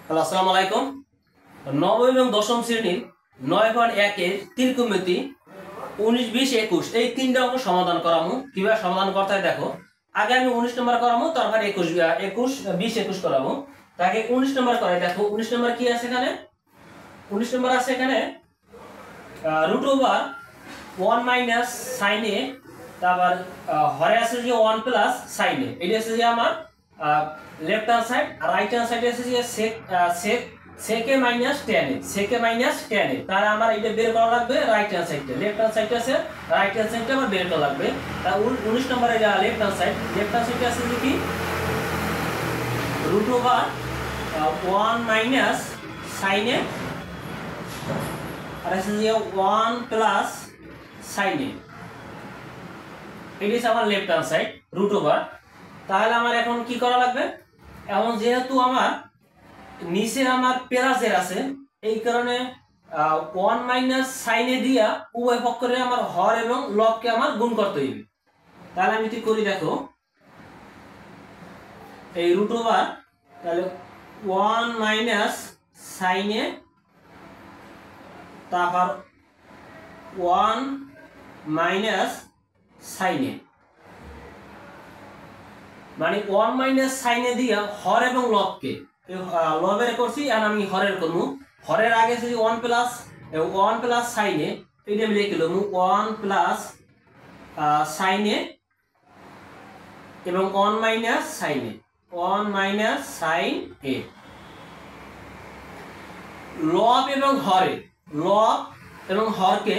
Hello, আসসালামু আলাইকুম। নবম এবং দশম শ্রেণীর 9.1-এর ত্রিকোণমিতি 19, 20, 21 এই তিনটা অঙ্ক সমাধান করামু। কিভাবে সমাধান করতে হয় দেখো। আগে আমি 19 নম্বর করামু, তারপর 21, 20, 21 করামু। তাকে 19 নম্বর করাই। দেখো 19 নম্বর কি আছে এখানে। 19 নম্বর আছে এখানে √1 - sin a, তারপর হরে আছে যে 1 + sin a। এটা আছে যে আমার লেফট হ্যান্ড সাইড, আর রাইট হ্যান্ড সাইডে আছে যে sec a - tan a, sec a - tan a। তাহলে আমার এটা বের করা লাগবে রাইট হ্যান্ড সাইডটা। লেফট হ্যান্ড সাইডটা আছে, রাইট হ্যান্ড সাইডটা আমার বের করা লাগবে। তা 19 নম্বরে লেফট হ্যান্ড সাইডে আছে যে কি √1 - sin a, আর আছে যে 1 + sin a। এটা হচ্ছে আমার লেফট হ্যান্ড সাইড √। তাহলে আমার এখন কি করা লাগবে, এখন যেহেতু আমার নিচে আমার প্লাসের আছে, এই কারণে 1 - sin a দিয়া উভয় পক্ষে আমার হর এবং লবকে আমার গুণ করতে হইবে। তাহলে আমি কি করি দেখো, এই √, তাহলে 1 - sin a, তারপর 1 - sin a, মানে 1 - sin a দিয়া হর এবং লবকে, লবের করছি আর আমি হরের করবো। হরের আগে আছে 1 + sin a, এইটা আমি লিখে দেবো 1 + sin a এবং 1 - sin a, 1 - sin a। লব এবং হরকে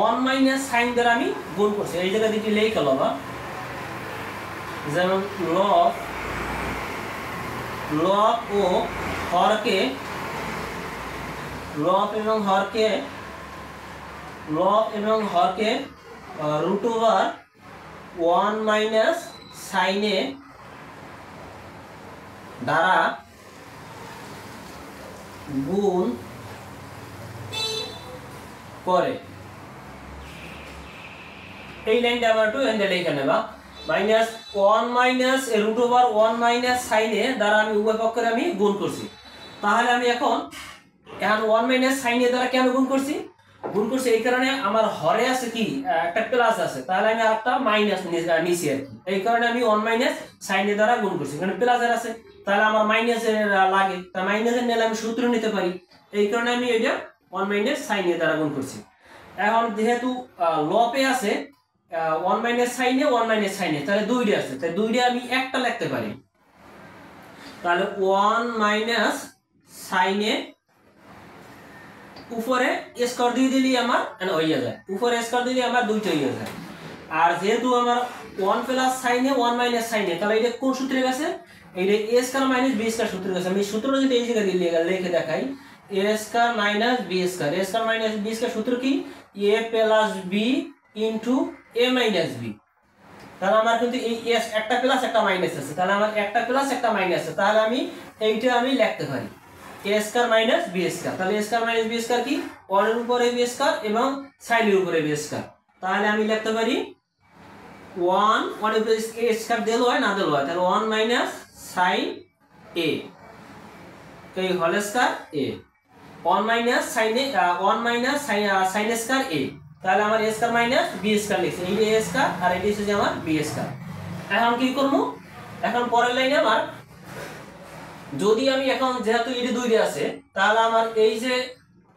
1 - sin দ্বারা আমি গুণ করছি। এই জায়গা দিকে লিখে লবা, যেমন লব ও হরকে, লব এবং হরকে √1 - sin a দ্বারা গুণ করে। এই লাইনটা আবার একটু এখানে লিখে নেবা, -1 - sin a দ্বারা আমি উভয় পক্ষের আমি গুণ করছি। তাহলে আমি এখন 1 - sin a দ্বারা কেন গুণ করছি এই কারণে আমার হরে আছে কি একটা প্লাস আছে, তাহলে আমি আরেকটা মাইনাস নিছি আর কি। এই কারণে আমি 1 - sin a দ্বারা গুণ করছি, কারণ প্লাসের আছে, তাহলে আমার মাইনাসের লাগে, তা মাইনাসের নিলে আমি সূত্র নিতে পারি। এই কারণে আমি এটা 1 - sin a দ্বারা গুণ করছি। এখন যেহেতু লবে আছে 1 - sin a, 1 - sin a, তাহলে দুইটা আছে, তাই দুইটা আমি একটা লিখতে পারি। তাহলে 1 - sin a উপরে স্কয়ার দিয়ে দিলে আমার হয়ে যায়, উপরে স্কয়ার দিলে আমার দুইটা হয়ে যায়। আর যেহেতু আমার 1 + sin a, 1 - sin a, তাহলে এটা কোন সূত্রে গেছে, এইটা a² - b² সূত্রে গেছে। আমি সূত্রটা যদি এই জায়গায় লিখে দেখাই, a² - b², a² - b² সূত্র কি a + b * a - b। তাহলে আমার কিন্তু এই একটা প্লাস একটা মাইনাস আছে, তাহলে আমার একটা প্লাস একটা মাইনাস আছে, তাহলে আমি এইটা আমি লিখতে পারি a² - b²। তাহলে a² - b² কি 1 এর উপরে b² এবং sin এর উপরে b²। তাহলে আমি লিখতে পারি 1 এর উপরে a² দিল হয় না দিল হয়, তাহলে 1 - sin a এই whole square a, 1 - sin a, 1 - sin² a। তাহলে আমার a² - b² লিখছি, এই যে a² আর এই হচ্ছে যে আমার b²। এখন কি করব, এখন পরের লাইনে আমার যদি আমি এখন যেহেতু এই দুইটা আছে, তাহলে আমার এই যে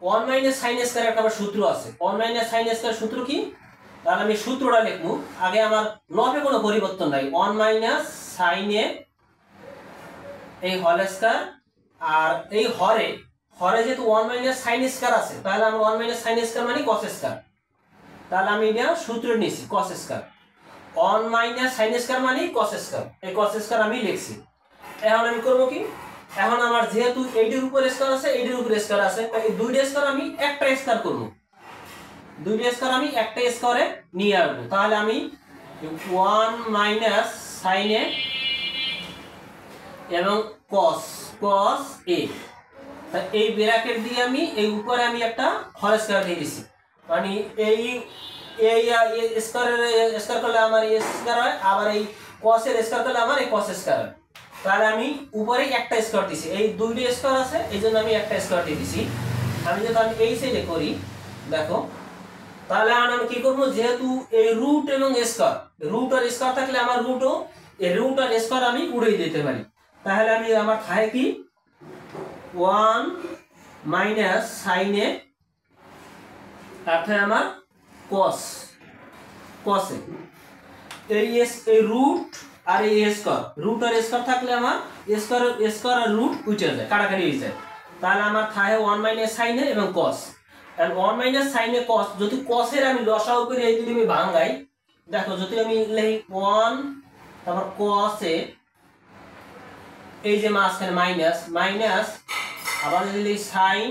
1 - sin² একটা সূত্র আছে, 1 - sin² সূত্র কি, তাহলে আমি সূত্রটা লিখবো। আগে আমার লবে কোনো পরিবর্তন নাই, 1 - sin a এই হোল স্কয়ার, আর এই হরে যেহেতু 1 - sin² আছে, তাহলে আমার 1 - sin² মানে cos²। তাহলে আমি এটা সূত্র নিছি cos², 1 - sin² মানে cos², এই cos² আমি লিখছি। এখন আমি করব কি, এখন আমার যেহেতু এইটার উপর স্কয়ার আছে, এইটার উপর স্কয়ার আছে, তাই এই দুইটা স্কয়ার আমি একটা স্কয়ার করব, দুইটা স্কয়ার আমি একটা স্কয়ারে নিয়ে আসব। তাহলে আমি 1 - sin a এবং cos a, এই ব্র্যাকেট দিয়ে আমি এই উপরে আমি একটা হোল স্কয়ার দিয়ে দিছি, মানে এই স্কয়ার করলে আমার স্কয়ার হয়, আবার এই cos এর স্কয়ার করলে আমার এই cos² হয়। তাহলে আমি উপরে একটা স্কোয়ার দিছি, এই দুইটা স্কোয়ার আছে এই জন্য আমি একটা স্কোয়ার দিয়ে দিছি। আমি যদি আমি এই সাইডে করি দেখো, তাহলে আমি কি করবো, যেহেতু এই রুট এবং স্কোয়ার, রুট আর স্কোয়ার থাকলে আমার রুটও এই রুট আর স্কোয়ার আমি উড়িয়ে দিতে পারি। তাহলে আমি আমার থাকে কি 1 মাইনাস সাইন এ অর্থাৎ আমার কস কসে এই রুট আর এই স্কোয়ার, রুট আর স্কোয়ার থাকলে আমার স্কোয়ার আর রুট উঠে যায়, কাটাকাটি হয়ে যায়। তাহলে আমার থাকে 1 মাইনাস সাইন এ এবং কস। আর 1 মাইনাস সাইন এ কস, যদি কসের আমি লসাগু করে এই যদি আমি ভাঙাই, দেখো যদি আমি লিখি 1 তারপর কস এ, এই যে মাঝখানে মাইনাস মাইনাস, আবার যদি লিখি সাইন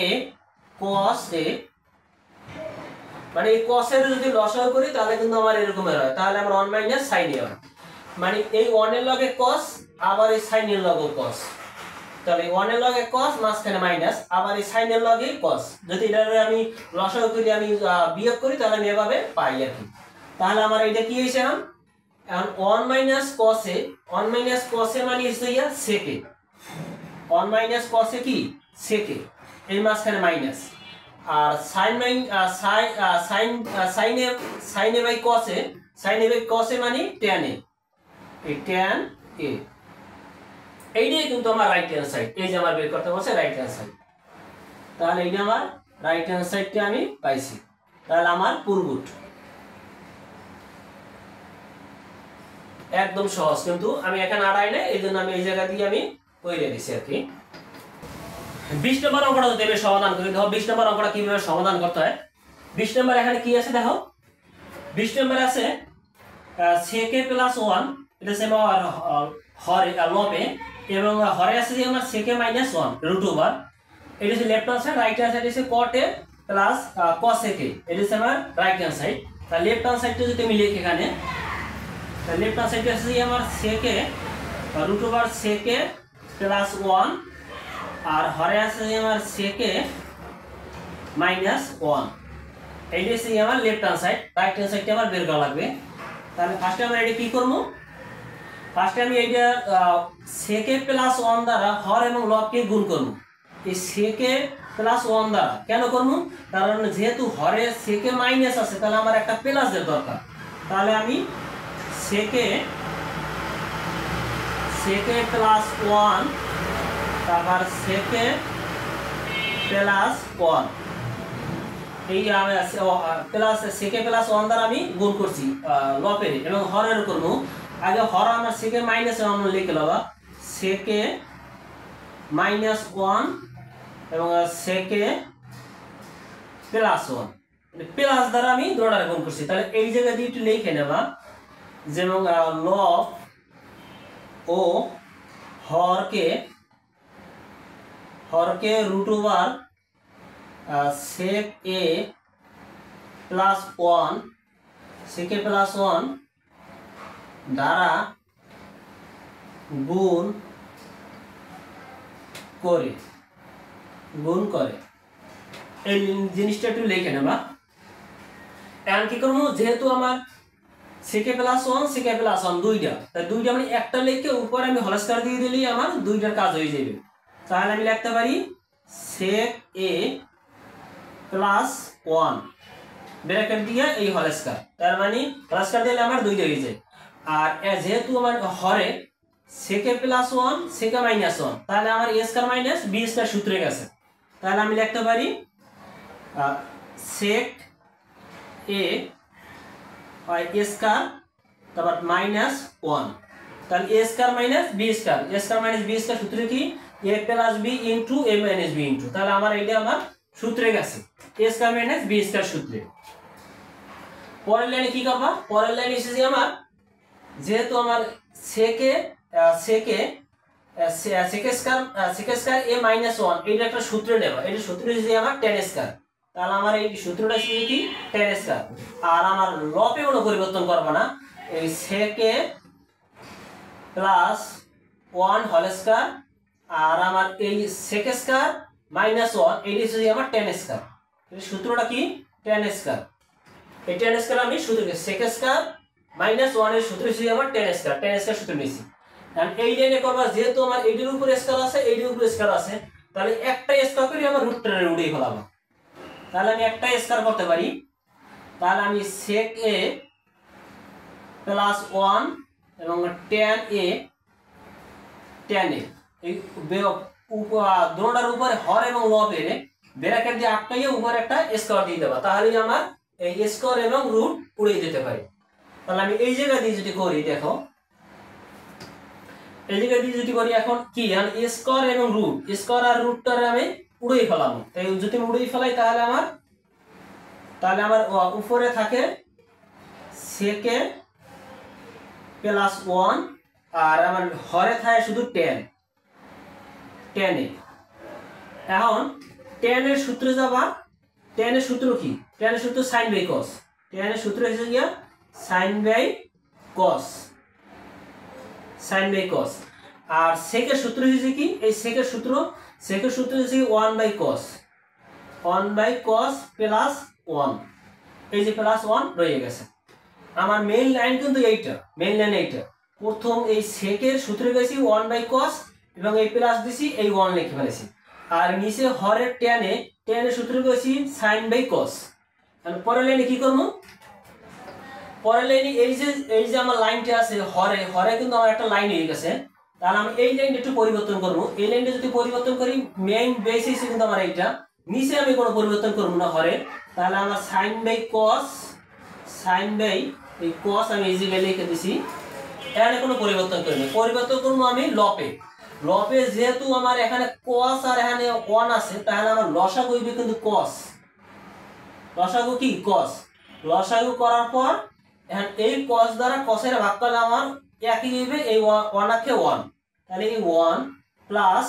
এ কস এ, মানে এই কসের যদি লসাগু করি তাহলে কিন্তু আমার এরকম হয়, তাহলে আমার 1 মাইনাস সাইন এ হয়, মানে এই 1 এর লগে কস আবার এই সাইন এর লগে কস, তাহলে 1 এর লগে কস মাঝখানে মাইনাস আবার এই সাইন এর লগে কস, যদি এটা আমি লসাগু করি আমি বিয়োগ করি তাহলে আমি এভাবে পাই আর কি। তাহলে আমার এটা কি হইছে এখন 1 minus cos A, 1 minus cos A মানে হইছে ইয়া সেকে, 1 মাইনাস কস এ কি সেকে, এই মাঝখানে মাইনাস, আর sine sine A by cos A, sine A by cos A মানে tan এ, এই tan এ, এইটাই কিন্তু আমার রাইট হ্যান্ড সাইড, এই যে আমার বের করতে বলছে রাইট হ্যান্ড সাইড। তাহলে এইটা আমার রাইট হ্যান্ড সাইডটা আমি পাইছি, তাহলে আমার পূর্বুট একদম সহজ, কিন্তু আমি এখানে আড়াই নাই এই জন্য আমি এই জায়গা দিয়ে আমি কইরে দিছি আর কি। 20 নম্বর অঙ্কটা যদি আমি সমাধান করি, দেখো 20 নম্বর অঙ্কটা কিভাবে সমাধান করতে হয়। 20 নম্বর এখানে কি আছে দেখো, 20 নম্বর আছে sec a plus 1, এটা আছে আমার হরে লবে, এবং হরে আছে যে আমার sec a minus 1 root over, এটা হচ্ছে left hand side, right hand side আছে cot a plus cos a, এটা হচ্ছে আমার রাইট হ্যান্ড সাইড। তাহলে লেফট হ্যান্ড সাইডটা যদি আমি লিখি এখানে, তাহলে লেফট হ্যান্ড সাইডটা আছে আমার sec a root over sec a plus 1, আর হরে আছে যে আমার sec a মাইনাস 1, এইটা হচ্ছে আমার left hand side. Right hand সাইডটা আমার বের করা লাগবে। তাহলে ফার্স্টে আমরা এটা কি করব, ফার্স্টে আমি এইটা sec a প্লাস 1 দ্বারা হর এবং লবকে গুণ করব। এই sec a প্লাস 1 দ্বারা কেন করব, কারণ যেহেতু হরে sec a মাইনাস আছে তাহলে আমার একটা প্লাসের দরকার। তাহলে আমি sec a প্লাস 1 তারপর sec a প্লাস 1, এই আমি প্লাস sec a প্লাস 1 দ্বারা আমি গুণ করছি লবের, এবং হরের করব। আগে হর আমার sec a মাইনাস 1 লিখে লবা, sec a মাইনাস 1 এবং sec a প্লাস 1, প্লাস দ্বারা আমি দুটোর গুণ করছি। তাহলে এই জায়গা দিয়ে একটু লিখে নেবা, যেমন লব ও হরকে root over sec a plus 1 দ্বারা গুণ করে এই জিনিসটা একটু লিখে নেবা। এখন কি করবো, যেহেতু আমার sec a প্লাস 1 দুইটা, তাই দুইটা মানে একটা লিখে উপরে আমি হোল স্কয়ার দিয়ে দিলেই আমার দুইটার কাজ হয়ে যাবে। তাহলে আমি লিখতে পারি sec a প্লাস 1 ব্র্যাকেট দিয়ে এই হোল স্কয়ার, তার মানে হোল স্কয়ার দিলে আমার দুইটা হয়ে যায়। আর যেহেতু আমার হরে sec a plus 1 sec a minus 1, তাহলে আমার a square minus b square সূত্রে গেছে। তাহলে আমি লিখতে পারি sec a স্কয়ার তারপর মাইনাস 1, তাহলে a square minus b square, a square minus b square সূত্রে কি a plus b into a minus b into, তাহলে আমার এইটা আমার সূত্রে গেছে a square minus b square সূত্রে। পরের লাইনে কি করবা, পরের লাইনে এসেছে আমার যেহেতু আমার sec স্কয়ার a মাইনাস 1 এইটা একটা সূত্র নেবা, এই সূত্র হচ্ছে আমার tan স্কয়ার, তাহলে আমার এই সূত্রটা হচ্ছে কি tan স্কয়ার। আর আমার লবে কোনো পরিবর্তন করব না, এই sec a plus 1 whole square, আর আমার এই sec স্কয়ার মাইনাস 1 এই হচ্ছে আমার tan স্কয়ার, এই সূত্রটা কি tan স্কয়ার। এই tan স্কয়ার আমি সূত্র sec স্কয়ার মাইনাস 1 এর সূত্র হচ্ছে আমার tan স্কয়ার সূত্র নিয়েছি। কারণ এই লাইনে করবা যেহেতু আমার এইটার উপর স্কেল আছে এইটার উপর স্কেল আছে, তাহলে একটা স্কয়ার করে আমার রুট টেনের উড়িয়ে ফেলাবো। তাহলে আমি একটা স্কয়ার করতে পারি, তাহলে আমি sec a প্লাস 1 এবং tan a এই দোনোটার উপরে হর এবং লবের ব্র্যাকেট দিয়ে আটকাইয়ে উপরে একটা স্কয়ার দিয়ে দেবা, তাহলে আমার এই স্কয়ার এবং রুট উড়িয়ে দিতে পারি। তাহলে আমি এই জায়গা দিয়ে যদি করি, দেখো এই জায়গা দিয়ে যদি করি এখন কি স্কয়ার এবং রুট, স্কয়ার আর রুটটারে আমি উড়িয়ে ফেলাবো। তাই যদি উড়িয়ে ফেলাই তাহলে আমার উপরে থাকে sec a প্লাস 1 আর আমার হরে থাকে শুধু tan a। এখন tan এর সূত্রে যাবা, tan এর সূত্র কি? tan এর সূত্র sin বাই cos, tan এর সূত্র হচ্ছে গিয়া sin বাই cos। আর sec এর সূত্র হচ্ছে কি? এই sec এর সূত্র হচ্ছে 1 বাই cos প্লাস 1, এই যে প্লাস 1 রয়ে গেছে। আমার মেইন লাইন কিন্তু এইটা, প্রথম এই sec এর সূত্র গেছি 1 বাই cos এবং এই প্লাস দিছি এই 1 লিখে ফেলেছি, আর নিচে হরের tan এর সূত্র গেছি sin বাই cos। তাহলে পরের লাইনে কি করব? পরের লাইনে এই যে আমার লাইনটা আছে হরে কিন্তু আমার একটা লাইন হয়ে গেছে, তাহলে আমি এই লাইনটা একটু পরিবর্তন করব। এই লাইনটা যদি পরিবর্তন করি, মেইন বেসিস কিন্তু আমার এইটা, নিচে আমি কোনো পরিবর্তন করব না হরে, তাহলে আমার sin বাই এই cos আমি এই জায়গায় লিখে দিছি, এখানে কোনো পরিবর্তন করি না। পরিবর্তন করব আমি লপে যেহেতু আমার এখানে cos আর এখানে 1 আছে, তাহলে আমার লসাগু হইবে কিন্তু cos। লসাগু কি? cos। লসাগু করার পর এখন এই cos দ্বারা cos এর ভাগ করলে আমার একই হইবে, এই 1 আছে 1, তাহলে এই 1 প্লাস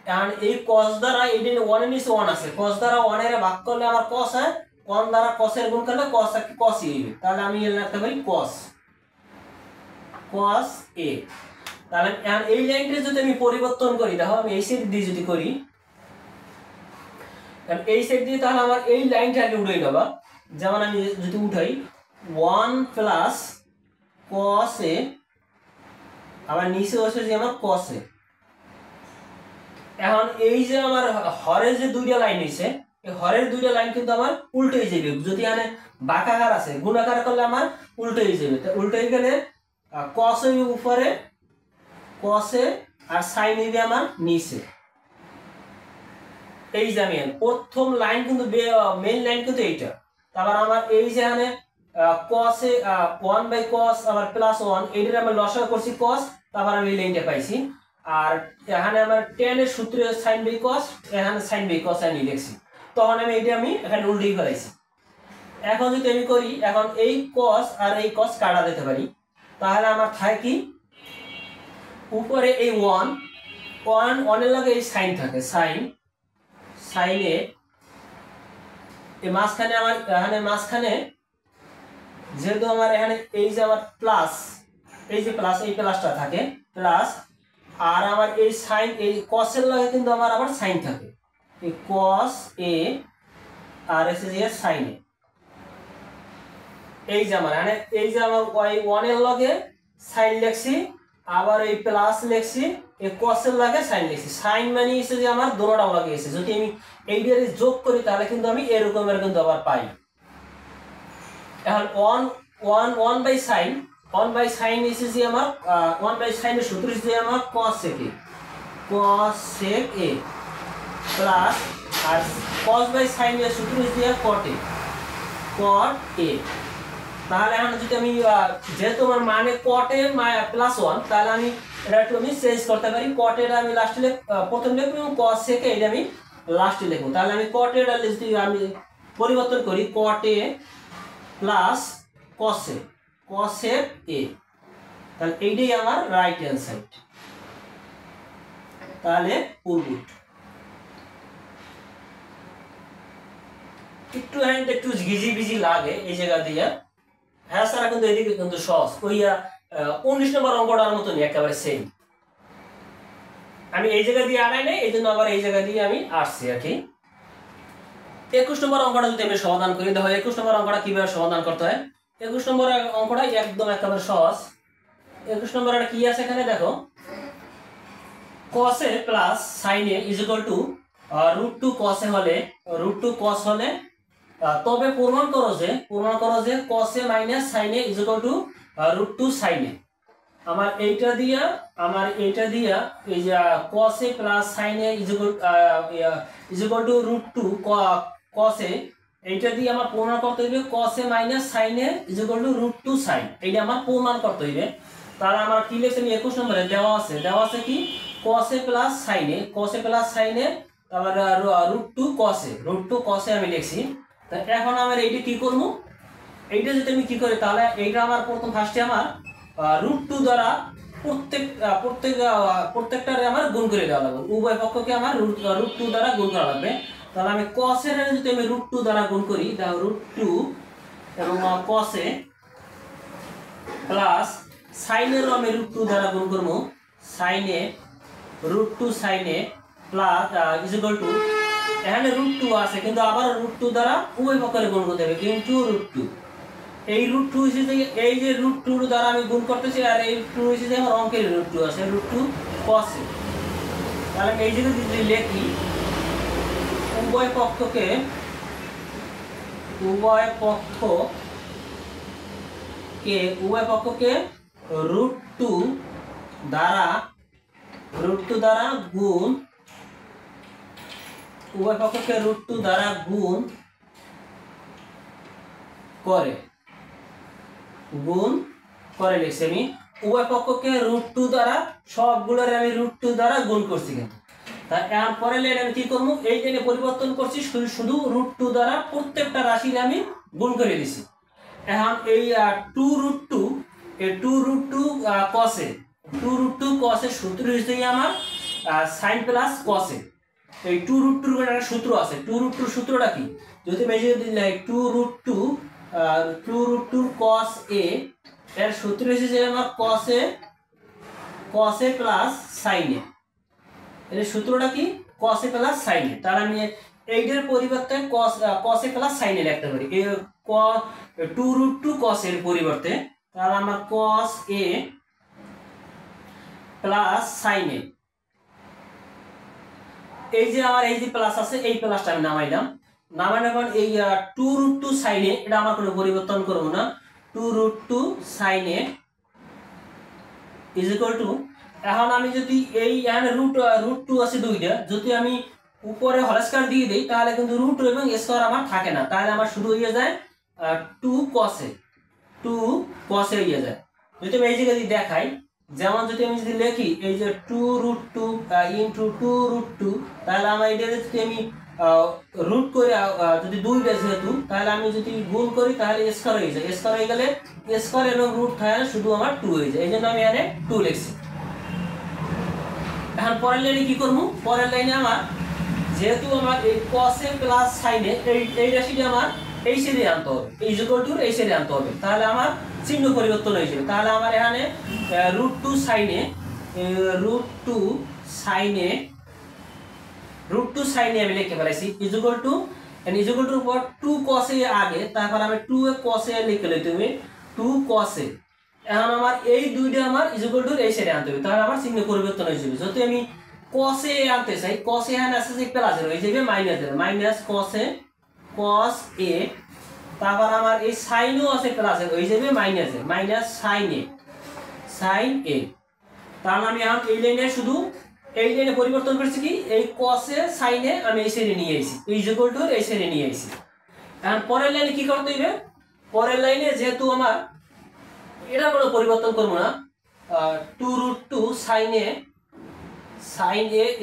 এখন এই cos দ্বারা এই 1 এর নিচে 1 আছে, cos দ্বারা 1 এর ভাগ করলে আমার cos হয়, 1 দ্বারা cos এর গুণ করলে cos ই হইবে, তাহলে আমি লিখতে পারি cos a। তাহলে এই লাইনটা যদি আমি পরিবর্তন করি, দেখো আমি এই সাইড দিয়ে যদি করি, এই সাইড দিয়ে, তাহলে আমার এই লাইনটা আগে উঠাই নেবা। যেমন আমি যদি উঠাই 1 প্লাস cos a, আবার নিচে বসে যে আমার cos a। এখন এই যে আমার হরের যে দুইটা লাইন হইছে, এই হরের দুইটা লাইন কিন্তু আমার উল্টো হয়ে যাবে। যদি এখানে বাঁকাকার আছে, গুণাকার করলে আমার উল্টো হয়ে যাবে। তা উল্টো হয়ে গেলে cos হইবে উপরে, cos a আর sin হইবে আমার নিচে। এই যে আমি প্রথম লাইন কিন্তু মেইন লাইন কিন্তু এইটা। তারপর আমার এই যে এখানে cos a 1 বাই cos আবার প্লাস 1, এইটার আমি লসাগু করছি cos, তারপর আমি এই লাইনটা পাইছি। আর এখানে আমার tan এর সূত্র sin বাই cos, এখানে sin বাই cos আমি লিখছি, তখন আমি এখানে উল্টেই ফেলাইছি। এখন যদি আমি করি, এখন এই cos আর এই cos কাটা দিতে পারি, তাহলে আমার থাকে কি উপরে এই 1 এর লগে এই sin থাকে, sin a এই মাঝখানে আমার এখানে মাঝখানে যেহেতু আমার এখানে এই যে আমার প্লাস, এই যে প্লাস এই প্লাসটা থাকে প্লাস, আর আমার এই sin এই cos এর লগে কিন্তু আমার আবার sin থাকে, এই cos a আর এসে যে sin a। এই যে আমার মানে এই যে আমার y 1 এর লগে sin লিখছি, আবার এই প্লাস লিখছি, এই cos এর লগে sin লিখছি। sin মানে এসে যে আমার দুটোটা লগে এসে, যদি আমি এইটারে যোগ করি তাহলে কিন্তু আমি এরকমের কিন্তু আবার পাই। এখন 1 বাই sin এসে যে আমার 1 বাই sin এর সূত্র এসে আমার cos sec a প্লাস আর cos বাই sin এর সূত্র এসে cot a। তাহলে এখন যদি আমি যেহেতু আমার মানে cot a প্লাস 1, তাহলে আমি এটা একটু আমি চেঞ্জ করতে পারি, cot a আমি লাস্টে প্রথম লিখব এবং cos sec a এটা আমি লাস্টে লিখব। তাহলে আমি cot a যদি আমি পরিবর্তন করি, cot a plus cos a, তাহলে এইটাই আমার রাইট হ্যান্ড সাইড। তাহলে পুরবুট একটু ঘিজি বিজি লাগে এই জায়গা দিয়ে, হ্যাঁ স্যার কিন্তু এদিকে কিন্তু সহজ, ওই 19 নম্বর অঙ্কটার মতনই একেবারে সেম। আমি এই জায়গা দিয়ে আনাই নাই, এই জন্য আবার এই জায়গা দিয়ে আমি আসছি আর কি। 21 নম্বর অঙ্কটা যদি আমি সমাধান করি, দেখো 21 নম্বর অঙ্কটা কিভাবে সমাধান করতে হয়। 21 নম্বর অঙ্কটা একদম একেবারে সহজ। 21 নম্বর কি আছে এখানে দেখো, cos a plus sin a is equal to √2 cos a হলে √2 cos হলে তবে প্রমাণ করো যে cos a minus sin a is equal to √2 sin a। আমার এইটা দিয়া এই যে cos a plus sin a is equal to √2 cos a, এইটা দিয়ে আমার প্রমাণ করতে হবে cos a minus sin a is equal to √2 sin। এইটা আমার প্রমাণ করতে হবে। তাহলে আমার কি লিখছেন 21 নম্বরে দেওয়া আছে কি cos a plus sin a, তারপর √2 cos a আমি লিখছি। তা এখন আমার এইটা কি করব, এইটা যদি আমি কি করি তাহলে এইটা আমার প্রথম ফার্স্টে আমার √2 দ্বারা প্রত্যেকটারে আমার গুণ করে দেওয়া লাগবে, উভয় পক্ষকে আমার √2 দ্বারা গুণ করা লাগবে। তাহলে আমি cos এর যদি আমি √2 দ্বারা গুণ করি তাহলে √2 এবং cos a প্লাস sin এর আমি √2 দ্বারা গুণ করব, sin a √2 sin a plus is equal to এখানে √2 আছে কিন্তু আবার √2 দ্বারা উভয় পক্ষের গুণ করতে হবে কিন্তু √2 এই √2 হিসেবে এই যে √2 দ্বারা আমি গুণ করতেছি আর এই √2 হিসেবে আমার অঙ্কের √2 আছে √2 cos a। তাহলে এই যে যদি লিখি উভয় পক্ষকে √2 দ্বারা গুণ, উভয় পক্ষকে √2 দ্বারা গুণ করে লিখছি আমি উভয় পক্ষকে √2 দ্বারা সবগুলোর আমি √2 দ্বারা গুণ করছি। কিন্তু তার এরপরে আমি কি করবো এই টেনে পরিবর্তন করছি শুধু √2 দ্বারা প্রত্যেকটা রাশির আমি গুণ করে দিছি। এখন এই 2√2 cos a সূত্র হিসেবে আমার sin প্লাস cos a। এই 2√2 এর একটা সূত্র আছে, 2√2 সূত্রটা কি যদি আমি যদি লিখি 2√2 cos a এর সূত্র হিসেবে আমার cos a plus sin a, এর সূত্রটা কি cos a plus sin a। তাহলে আমি এইটার পরিবর্তে cos a plus sin a লিখতে পারি, এই 2√2 cos a এর পরিবর্তে তাহলে আমার cos a plus sin a, এই যে আমার এই যে প্লাস আছে এই প্লাসটা আমি নামানোর পর এই 2√2 sin a এটা আমার কোনো পরিবর্তন করব না, 2√2 sin a is equal to এখন আমি যদি এই এখানে √2 আছে দুইটা, যদি আমি উপরে হোল স্কয়ার দিয়ে দেই তাহলে কিন্তু √2 এবং স্কয়ার আমার থাকে না, তাহলে আমার শুধু হয়ে যায় 2 cos a হয়ে যায়। যদি আমি এই জায়গায় দেখাই যেমন যদি আমি যদি লিখি এই যে 2√2 ইনটু 2√2 তাহলে আমার এটা যদি আমি রুট করে যদি দুইটা যেহেতু তাহলে আমি যদি গুণ করি তাহলে স্কয়ার হয়ে যায়, স্কয়ার হয়ে গেলে স্কয়ার এবং রুট থাকে শুধু আমার 2 হয়ে যায়, এই জন্য আমি এখানে 2 লিখছি। এখন পরের লাইনে কি করব, পরের লাইনে আমার যেহেতু আমার এই cos a plus sin a এই রাশিটা আমার এই সাইডে আনতে হবে, এই ইকুয়াল টু এই সাইডে আনতে হবে, তাহলে আমার চিহ্ন পরিবর্তন হয়ে যাবে। তাহলে আমার এখানে √2 sin a আমি লিখে ফেলাইছি ইজ ইকুয়াল টু উপর 2 cos a আগে, তারপর আমি 2 cos a লিখে লইতে হবে 2 cos a। এখন আমার এই দুইটা আমার ইজ ইকুয়াল টু এই সাইডে আনতে হবে, তাহলে আমার চিহ্ন পরিবর্তন হয়ে যাবে। যদি আমি cos a আনতে চাই cos a এখানে আছে যে প্লাস হয়ে যাবে মাইনাস cos a, তারপর আমার এই sin ও আছে প্লাস হয়ে যাবে মাইনাস sin a। তাহলে আমি এখন এই লাইনে শুধু এই লাইনে পরিবর্তন করছি কি এই cos a sin a আমি এই সাইডে নিয়ে আইছি, ইজ ইকুয়াল টু এই সাইডে নিয়ে আইছি। এখন পরের লাইনে কি করতে হবে, পরের লাইনে যেহেতু আমার এটা কোনো পরিবর্তন করব না 2√2 sin a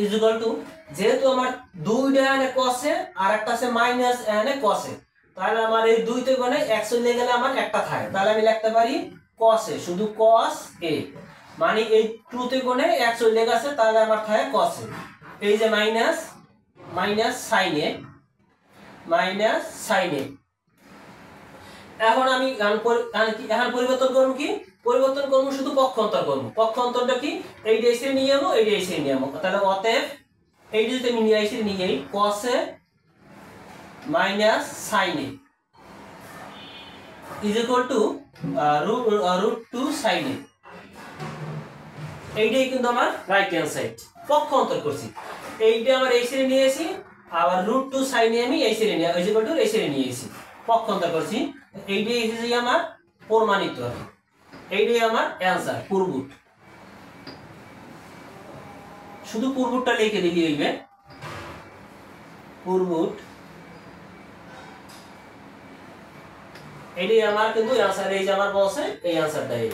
is equal to যেহেতু আমার দুইটা এখানে cos a আর একটা আছে মাইনাস এখানে cos a, তাহলে আমার এই দুইতে গুণে 1 চলে গেলে আমার একটা থাকে, তাহলে আমি লিখতে পারি cos a শুধু cos a, মানে এই 2 তে গুণে 1 চলে গেছে তাহলে আমার থাকে cos a, এই যে মাইনাস sin a। এখন আমি এখন পরিবর্তন করব কি, পরিবর্তন করব শুধু পক্ষান্তর করব, পক্ষান্তরটা কি এই এসে নিয়ে যাবো এই এসে নিয়ে যাবো, তাহলে অতএব এই যদি আমি নিয়ে আসি নিয়ে যাই cos a minus sin a is equal to √2 sin a, এইটাই কিন্তু আমার রাইট হ্যান্ড সাইড। পক্ষান্তর করছি। এইটা আমার এই সিরে নিয়ে এসেছি, আবার √2 সাইনে আমি এই সিরে নিয়ে এই সিরে নিয়ে এসেছি, পক্ষান্তর করছি। এইটাই এসেছে আমার প্রমাণিত, এইটাই আমার অ্যান্সার পূর্বুট। শুধু পূর্বুটটা লিখে দিলি হইবে, পূর্বুট। এইটাই আমার কিন্তু অ্যান্সার, এই যে আমার বলছে এই অ্যান্সারটা এই।